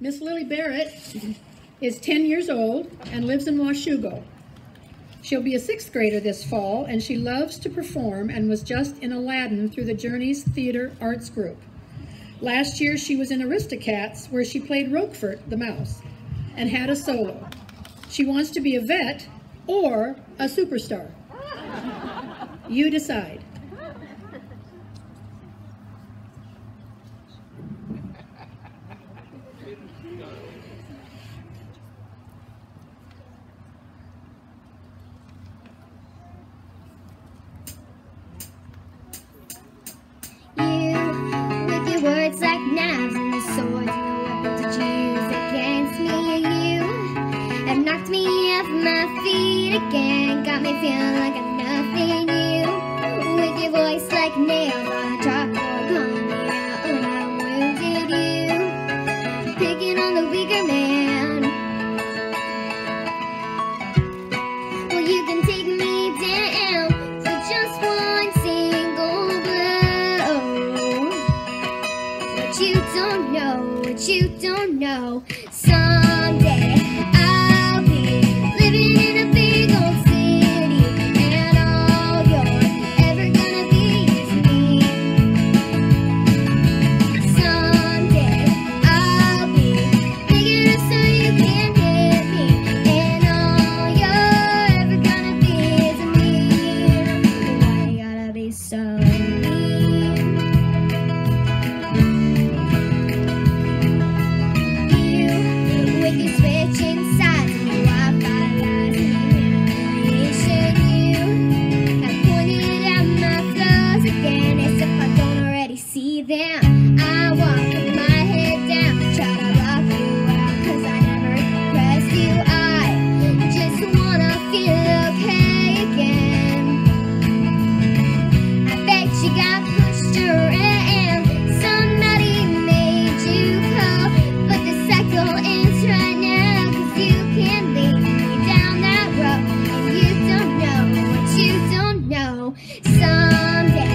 Miss Lily Barrett is 10 years old and lives in Washougal. She'll be a 6th grader this fall, and she loves to perform and was just in Aladdin through the Journeys Theater Arts Group. Last year, she was in Aristocats, where she played Roquefort the mouse and had a solo. She wants to be a vet or a superstar. You decide. Words like knives and the swords and the weapons to choose against me. You have knocked me off my feet again, got me feeling like I'm nothing. You, with your voice like nails on a chalkboard, calling me out when I wounded you, picking on the weaker man. Well, you can take me down for just one single blow. What you don't know, someday I'll be living in a big old city, and all you're ever gonna be is me. Someday I'll be big enough so you can't hit me, and all you're ever gonna be is me. Why you gotta be so mean? Them. I walk with my head down, try to block you out, 'cause I never impressed you. I just wanna feel okay again. I bet you got pushed around, somebody made you call, but the cycle ends right now, 'cause you can't lead me down that road, and you don't know what you don't know. Someday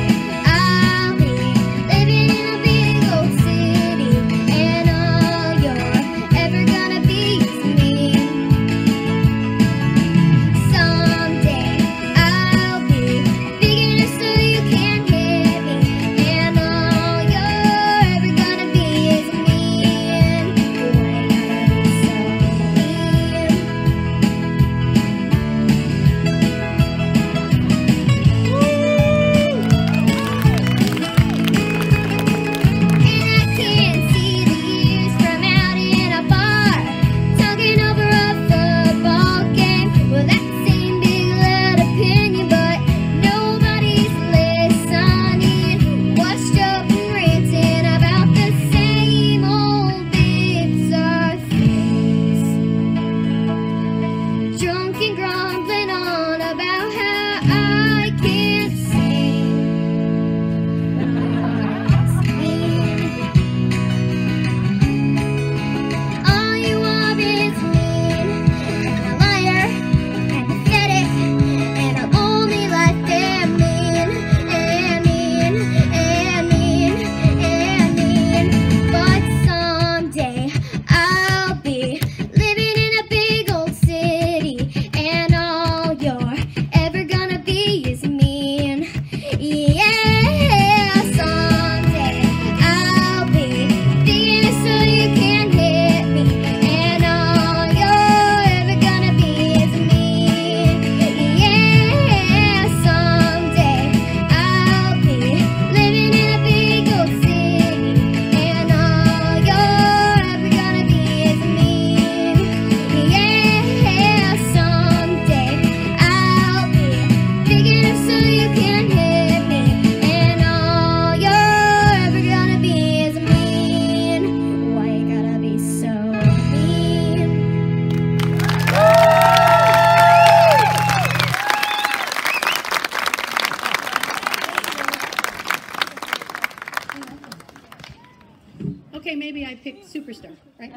Okay, maybe I picked superstar, right?